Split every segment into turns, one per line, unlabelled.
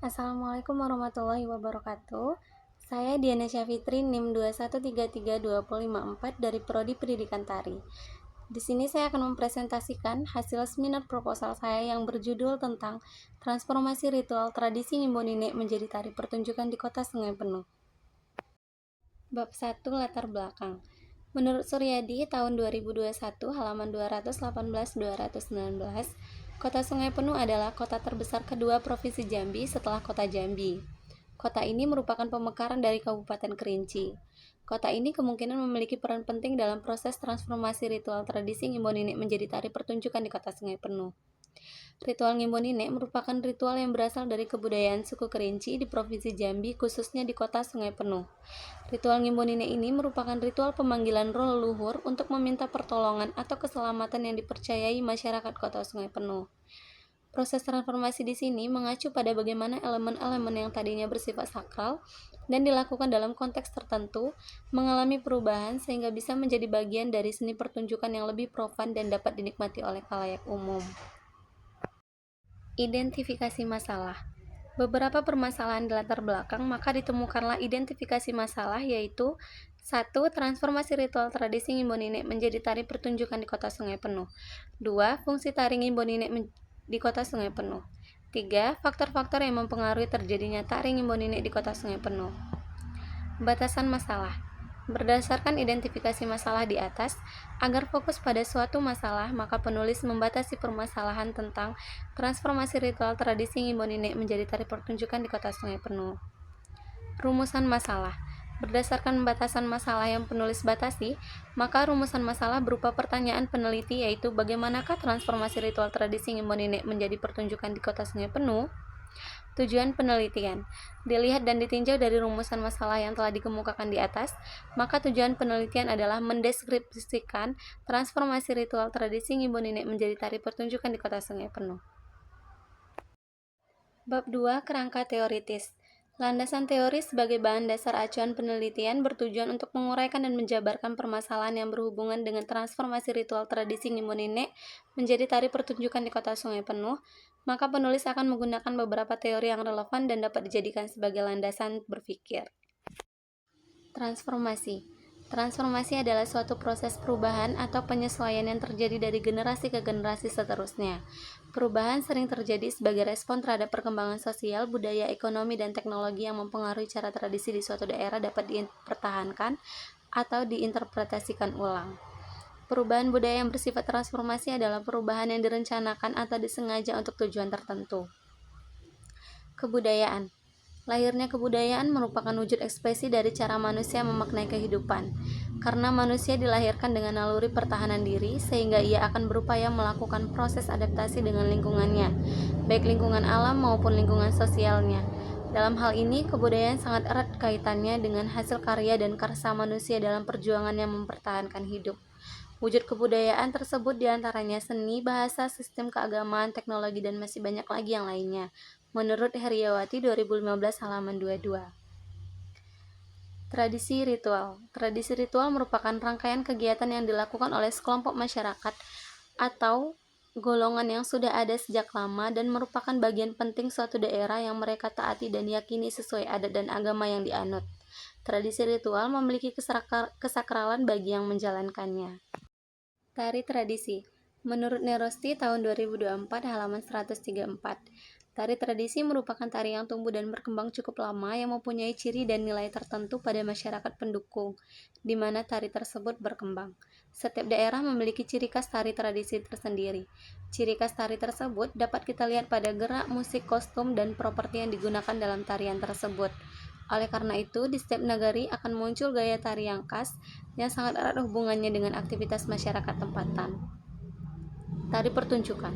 Assalamualaikum warahmatullahi wabarakatuh. Saya Diana Syafitri, NIM 2133254 dari Prodi Pendidikan Tari. Di sini saya akan mempresentasikan hasil seminar proposal saya yang berjudul tentang transformasi ritual tradisi Ngimbo Nini menjadi tari pertunjukan di Kota Sungai Penuh. Bab 1, latar belakang. Menurut Suryadi, tahun 2021, halaman 218-219, Kota Sungai Penuh adalah kota terbesar kedua Provinsi Jambi setelah Kota Jambi. Kota ini merupakan pemekaran dari Kabupaten Kerinci. Kota ini kemungkinan memiliki peran penting dalam proses transformasi ritual tradisi Ngimbo Nini menjadi tari pertunjukan di Kota Sungai Penuh. Ritual Ngimbo Nini merupakan ritual yang berasal dari kebudayaan suku Kerinci di Provinsi Jambi, khususnya di Kota Sungai Penuh. Ritual Ngimbo Nini ini merupakan ritual pemanggilan roh leluhur untuk meminta pertolongan atau keselamatan yang dipercayai masyarakat Kota Sungai Penuh. Proses transformasi di sini mengacu pada bagaimana elemen-elemen yang tadinya bersifat sakral dan dilakukan dalam konteks tertentu mengalami perubahan sehingga bisa menjadi bagian dari seni pertunjukan yang lebih profan dan dapat dinikmati oleh khalayak umum. Identifikasi masalah. Beberapa permasalahan di latar belakang, maka ditemukanlah identifikasi masalah, yaitu 1. Transformasi ritual tradisi Ngimbo Nini menjadi tari pertunjukan di Kota Sungai Penuh. 2. Fungsi tari Ngimbo Nini di Kota Sungai Penuh. 3. Faktor-faktor yang mempengaruhi terjadinya tari Ngimbo Nini di Kota Sungai Penuh. Batasan masalah. Berdasarkan identifikasi masalah di atas, agar fokus pada suatu masalah, maka penulis membatasi permasalahan tentang transformasi ritual tradisi Ngimbo Nini menjadi tari pertunjukan di Kota Sungai Penuh. Rumusan masalah. Berdasarkan batasan masalah yang penulis batasi, maka rumusan masalah berupa pertanyaan peneliti, yaitu bagaimanakah transformasi ritual tradisi Ngimbo Nini menjadi pertunjukan di Kota Sungai Penuh. Tujuan penelitian. Dilihat dan ditinjau dari rumusan masalah yang telah dikemukakan di atas, maka tujuan penelitian adalah mendeskripsikan transformasi ritual tradisi Ngimbo Nini menjadi tari pertunjukan di Kota Sungai Penuh. Bab 2, kerangka teoritis. Landasan teori sebagai bahan dasar acuan penelitian bertujuan untuk menguraikan dan menjabarkan permasalahan yang berhubungan dengan transformasi ritual tradisi Ngimbo Nini menjadi tari pertunjukan di Kota Sungai Penuh, maka penulis akan menggunakan beberapa teori yang relevan dan dapat dijadikan sebagai landasan berpikir. Transformasi. Transformasi adalah suatu proses perubahan atau penyesuaian yang terjadi dari generasi ke generasi seterusnya. Perubahan sering terjadi sebagai respon terhadap perkembangan sosial, budaya, ekonomi, dan teknologi yang mempengaruhi cara tradisi di suatu daerah dapat dipertahankan atau diinterpretasikan ulang. Perubahan budaya yang bersifat transformasi adalah perubahan yang direncanakan atau disengaja untuk tujuan tertentu. Kebudayaan. Lahirnya kebudayaan merupakan wujud ekspresi dari cara manusia memaknai kehidupan. Karena manusia dilahirkan dengan naluri pertahanan diri, sehingga ia akan berupaya melakukan proses adaptasi dengan lingkungannya, baik lingkungan alam maupun lingkungan sosialnya. Dalam hal ini, kebudayaan sangat erat kaitannya dengan hasil karya dan karsa manusia dalam perjuangannya mempertahankan hidup. Wujud kebudayaan tersebut diantaranya seni, bahasa, sistem keagamaan, teknologi, dan masih banyak lagi yang lainnya. Menurut Heriawati 2015 halaman 22. Tradisi ritual. Tradisi ritual merupakan rangkaian kegiatan yang dilakukan oleh sekelompok masyarakat atau golongan yang sudah ada sejak lama dan merupakan bagian penting suatu daerah yang mereka taati dan yakini sesuai adat dan agama yang dianut. Tradisi ritual memiliki kesakralan bagi yang menjalankannya. Tari tradisi. Menurut Nerosti tahun 2024 halaman 134. Tari tradisi merupakan tari yang tumbuh dan berkembang cukup lama yang mempunyai ciri dan nilai tertentu pada masyarakat pendukung, di mana tari tersebut berkembang. Setiap daerah memiliki ciri khas tari tradisi tersendiri. Ciri khas tari tersebut dapat kita lihat pada gerak, musik, kostum, dan properti yang digunakan dalam tarian tersebut. Oleh karena itu, di setiap nagari akan muncul gaya tari yang khas yang sangat erat hubungannya dengan aktivitas masyarakat tempatan. Tari pertunjukan.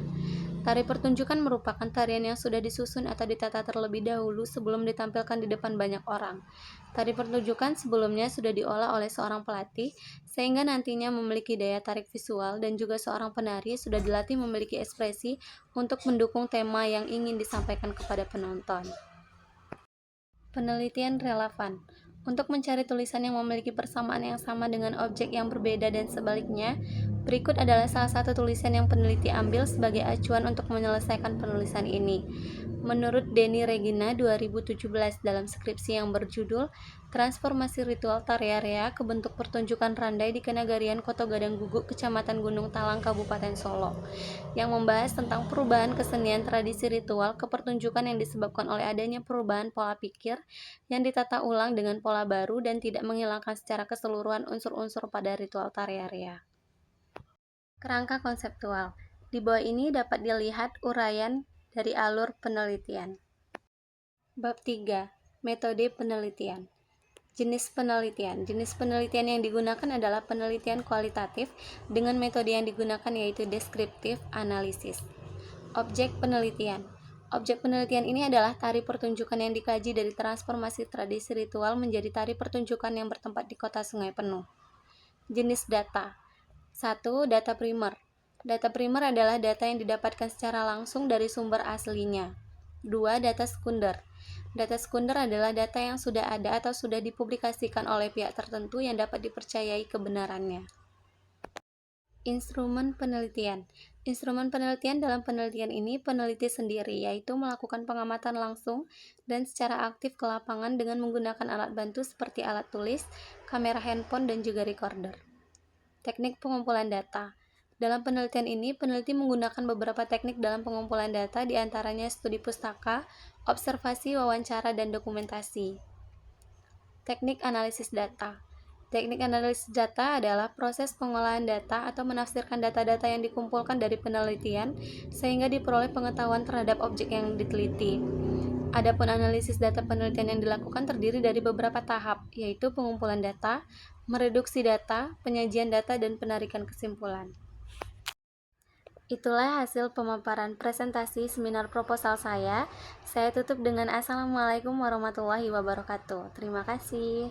Tari pertunjukan merupakan tarian yang sudah disusun atau ditata terlebih dahulu sebelum ditampilkan di depan banyak orang. Tari pertunjukan sebelumnya sudah diolah oleh seorang pelatih, sehingga nantinya memiliki daya tarik visual, dan juga seorang penari sudah dilatih memiliki ekspresi untuk mendukung tema yang ingin disampaikan kepada penonton. Penelitian relevan. Untuk mencari tulisan yang memiliki persamaan yang sama dengan objek yang berbeda dan sebaliknya, berikut adalah salah satu tulisan yang peneliti ambil sebagai acuan untuk menyelesaikan penulisan ini. Menurut Denny Regina 2017 dalam skripsi yang berjudul Transformasi Ritual Tariarea ke Bentuk Pertunjukan Randai di Kenagarian Koto Gadang Guguk, Kecamatan Gunung Talang, Kabupaten Solo, yang membahas tentang perubahan kesenian tradisi ritual ke pertunjukan yang disebabkan oleh adanya perubahan pola pikir yang ditata ulang dengan pola baru dan tidak menghilangkan secara keseluruhan unsur-unsur pada ritual tariarea. Kerangka konseptual. Di bawah ini dapat dilihat uraian dari alur penelitian. Bab 3. Metode penelitian. Jenis penelitian. Jenis penelitian yang digunakan adalah penelitian kualitatif dengan metode yang digunakan yaitu deskriptif analisis. Objek penelitian. Objek penelitian ini adalah tari pertunjukan yang dikaji dari transformasi tradisi ritual menjadi tari pertunjukan yang bertempat di kota Sungai Penuh. Jenis data. 1. Data primer. Data primer adalah data yang didapatkan secara langsung dari sumber aslinya. 2. Data sekunder. Data sekunder adalah data yang sudah ada atau sudah dipublikasikan oleh pihak tertentu yang dapat dipercayai kebenarannya. Instrumen penelitian. Instrumen penelitian dalam penelitian ini peneliti sendiri, yaitu melakukan pengamatan langsung dan secara aktif ke lapangan dengan menggunakan alat bantu seperti alat tulis, kamera handphone, dan juga recorder. Teknik pengumpulan data. Dalam penelitian ini, peneliti menggunakan beberapa teknik dalam pengumpulan data, diantaranya studi pustaka, observasi, wawancara, dan dokumentasi. Teknik analisis data. Teknik analisis data adalah proses pengolahan data atau menafsirkan data-data yang dikumpulkan dari penelitian sehingga diperoleh pengetahuan terhadap objek yang diteliti. Adapun analisis data penelitian yang dilakukan terdiri dari beberapa tahap, yaitu pengumpulan data, mereduksi data, penyajian data, dan penarikan kesimpulan. Itulah hasil pemaparan presentasi seminar proposal saya. Saya tutup dengan Assalamualaikum warahmatullahi wabarakatuh. Terima kasih.